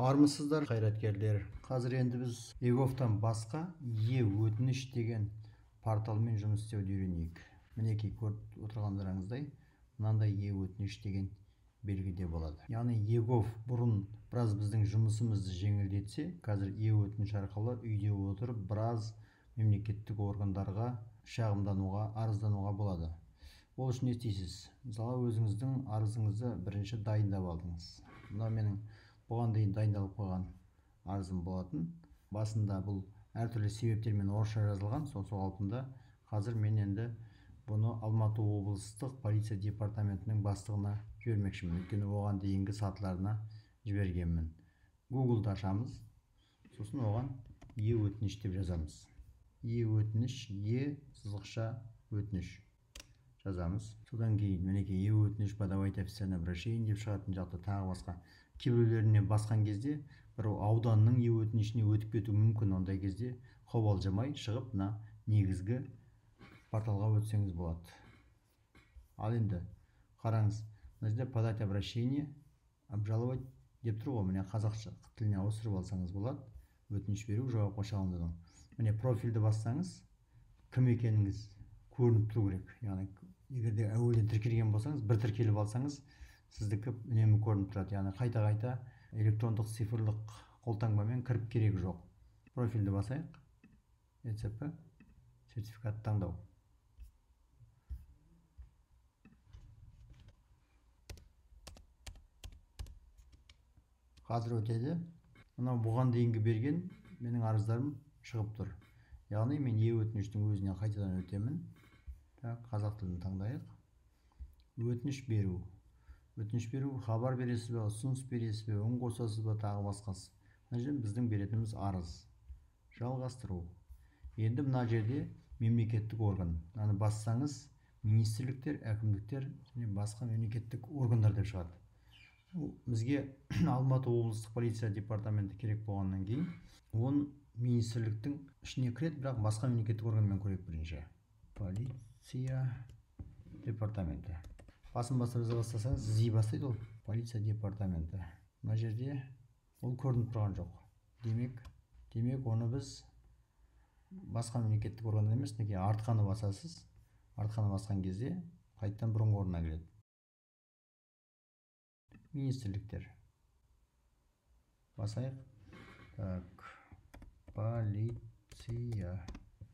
Армысыздар қайраткерлер. Қазір енді біз егофтан басқа өтініш деген порталмен жұмыс істеуді үйренейік. Мінекей көріп отырғандарыңыздай мынандай өтініш деген белгіде болады. Яғни егоф бұрын біраз біздің жұмысымызды жеңілдетсе, қазір өтініш арқылы үйде отырып біраз мемлекеттік органдарға шағымдануға, арыздануға болады. Ол үшін не істейсіз? Мысалы, өзіңіздің арызыңызды бірінші дайындап алдыңыз. Мына менің бұған дейін дайындалып қойған арызым болатын. Басында бұл әртүрлі себептермен орысша жазылған, сол қалпында қазір мен енді бұны Алматы облыстық полиция департаментінің бастығына жібермекшімін. Өйткені оған дейінгі сатыларына жібергенмін. Google'ды ашамыз. Сосын оған өтініш деп жазамыз. Өтініш, сызықша өтініш жазамыз. Содан кейін мінекей өтініш подавайте официальное обращение деп шығатын жақта тағы басқа. Кейбіреулеріне басқан кезде бір ауданның өтінішіне өтіп кету мүмкін. Ондай кезде қобалжымай шығып мына негізгі порталға өтсеңіз болады. Ал енді қараңыз, мына жерде подать обращение, обжаловать деп тұр ғой. Міне қазақша тіліне ауыстырып алсаңыз болады. Өтініш беру, жауапқа шағымдану. Міне профильді бассаңыз, кім екеніңіз көрініп тұру керек. Яғни егер де әуелден тіркелген болсаңыз, бір тіркеліп алсаңыз, сіздікі үнемі көрініп тұрады. Яғни қайта электрондық цифрлық қолтаңбамен кіріп керек жоқ. Профильді басайық. ЕЦП сертификат таңдау. Қазір өтеді. Мынау бұған дейінгі берген менің арыздарым шығып тұр. Яғни мен өтініштің өзіне қайтадан өтемін. Қазақ тілін таңдайық. Өтініш беру. Өтініш беру, хабар бересіз бе, ұсыныс бересіз бе, үн қосасыз ба, тағы басқасы. Мына жерде біздің беретініміз арыз. Жалғастыру. Енді мына жерде мемлекеттік орган. Мынаны бассаңыз, министрліктер, әкімдіктер және басқа мемлекеттік органдар деп шығады. Бізге Алматы облыстық полиция департаменті керек болғаннан кейін, он министрліктің ішіне кіреді, бірақ басқа мемлекеттік органмен көрейік бірінші. Полиция департаменті. Басын бастап бастасаңыз, бастайды ол. Полиция департаменті. Мына жерде ол көрініп тұрған жоқ. Демек, оны біз басқа мемлекеттік орган емес, неге артқаны басасыз. Артқаны басқан кезде қайттан бұрынғы орнына келеді. Министрліктер. Басайық.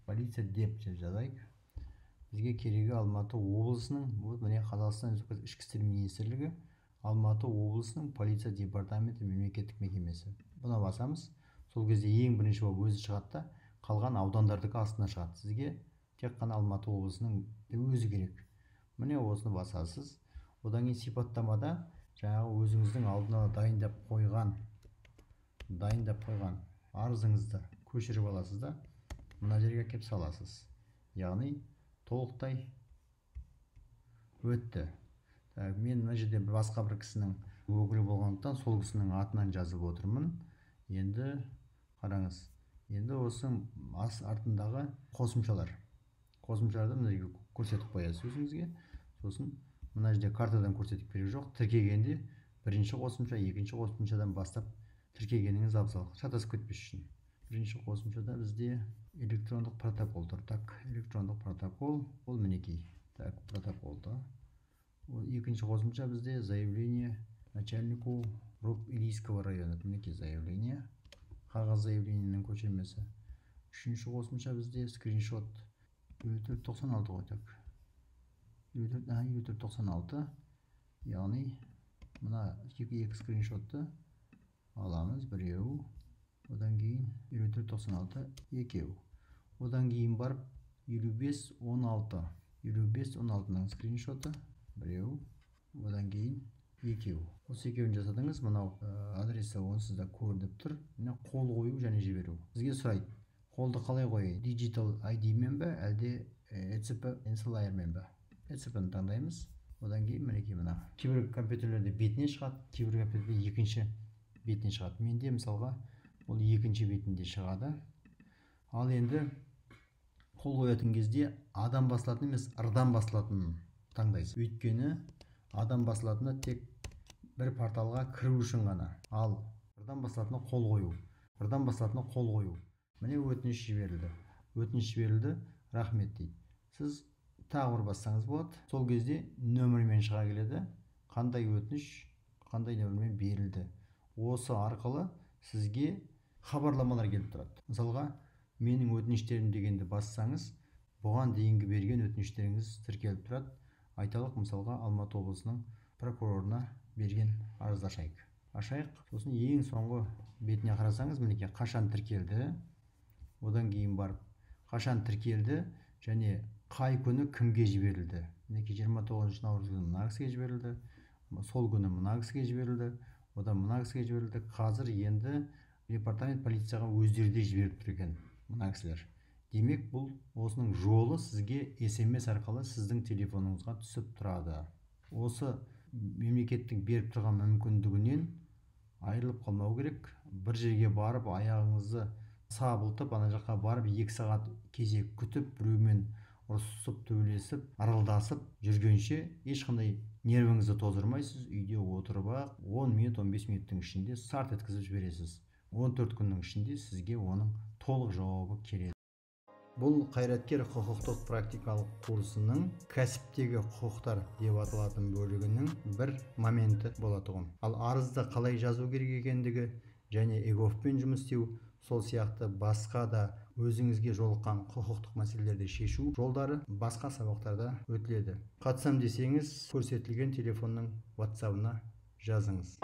Полиция деп жазайық. Бізге керегі Алматы облысының, міне Қазақстан Республикасы Ішкі істер министрлігі, Алматы облысының полиция департаменті мемлекеттік мекемесі. Бұна басамыз. Сол кезде ең бірінші болып өзі шығады, қалған аудандардікі астына шығады. Сізге тек қана Алматы облысының өзі керек. Міне осыны басасыз. Одан кейін сипаттамада жаңағы өзіңіздің алдына дайындап қойған арызыңызды көшіріп аласыз да, мына жерге кеп саласыз. Яғни толықтай өтті. Мен мына жерде басқа бір кісінің өкілі болғандықтан сол кісінің атынан жазып отырмын. Енді қараңыз. Енді осы артындағы қосымшаларды мына жерге көрсетіп қоясыз өзіңізге. Сосын мына жерде картадан көрсетіп керек жоқ. Тіркегенде бірінші қосымша, екінші қосымшадан бастап тіркегеніңіз абзал. Шатасып кетпес үшін. Бірінші қосымшада бізде электрондық протокол тұр. Электрондық протокол, ол мінекей. Протоколда. Екінші қосымша бізде заявление начальнику Илийского района. Мінекей заявление. Қағаз заявлениенің көшірмесі. Үшінші қосымша бізде скриншот. 496 ғой. 496. Яғни мына екі скриншотты аламыз. Біреу. Одан кейін 496 екеу. Одан кейін барып 5516. 5516-ның скриншоты біреу. Одан кейін екеу. Осы екеуін жасадыңыз. Мынау адресі онсызда көрініп тұр. Мына қол қою және жіберу. Бізге сұрайды. Қолды қалай қойы? Digital ID мен бе, әлде ECP Insider мен бе? ECP-ні таңдаймыз. Одан кейін мінекей мына. Кейбір компьютерлерде бетіне шығады, кейбір компьютерлерде екінші бетіне шығады. Менде мысалға ол екінші бетінде шығады. Ал енді қол қоятын кезде адам басылатын емес, ырдан басылатын таңдайсыз. Өйткені адам басылатыны тек бір порталға кіру үшін ғана. Ал Бірдан басатыны қол қою. Бірдан басатыны қол қою. Міне өтініш жіберілді. Өтініш жіберілді, рахмет дейді. Сіз тағы бір бассаңыз болады. Сол кезде нөмірмен шыға келеді. Қандай өтініш, қандай нөмірмен берілді. Осы арқылы сізге хабарламалар келіп тұрады. Мысалға, менің өтініштерім дегенді бассаңыз, бұған дейінгі берген өтініштеріңіз тіркеліп тұрады. Айталық, мысалға, Алматы облысының прокурорына берген арызды ашайық. Сосын ең соңғы бетіне қарасаңыз, мінекей қашан тіркелді, одан кейін барып қашан тіркелді және қай күні кімге жіберілді. Мінекей 29 наурыз күні мына кісіге жіберілді, сол күні мына кісіге жіберілді, одан мына кісіге жіберілді. Қазір енді департамент полицияға өздері де жіберіп тұр екен мына кісілер. Демек, бұл осының жолы сізге SMS арқылы сіздің телефоныңызға түсіп тұрады. Осы мемлекеттің беріп тұрған мүмкіндігінен айырылып қалмау керек. Бір жерге барып, аяғыңызды сабылтып, ана жаққа барып 2 сағат кезек күтіп, біреумен ұрысып, төбелесіп, аралдасып жүргенше ешқандай нервіңізді тоздырмайсыз. Үйде отырып, 10 минут, 15 минуттың ішінде сарт еткізіп жібересіз. 14 күннің ішінде сізге оның толық жауабы келеді. Бұл қайраткер құқықтық практикалық курсының кәсіптегі құқықтар деп аталатын бөлігінің бір моменті болатұғын. Ал арызды қалай жазу керек екендігі және эгофпен жұмыс істеу, сол сияқты басқа да өзіңізге жолыққан құқықтық мәселелерді шешу жолдары басқа сабақтарда өтіледі. Қатысам десеңіз, көрсетілген телефонның WhatsApp-ына жазыңыз.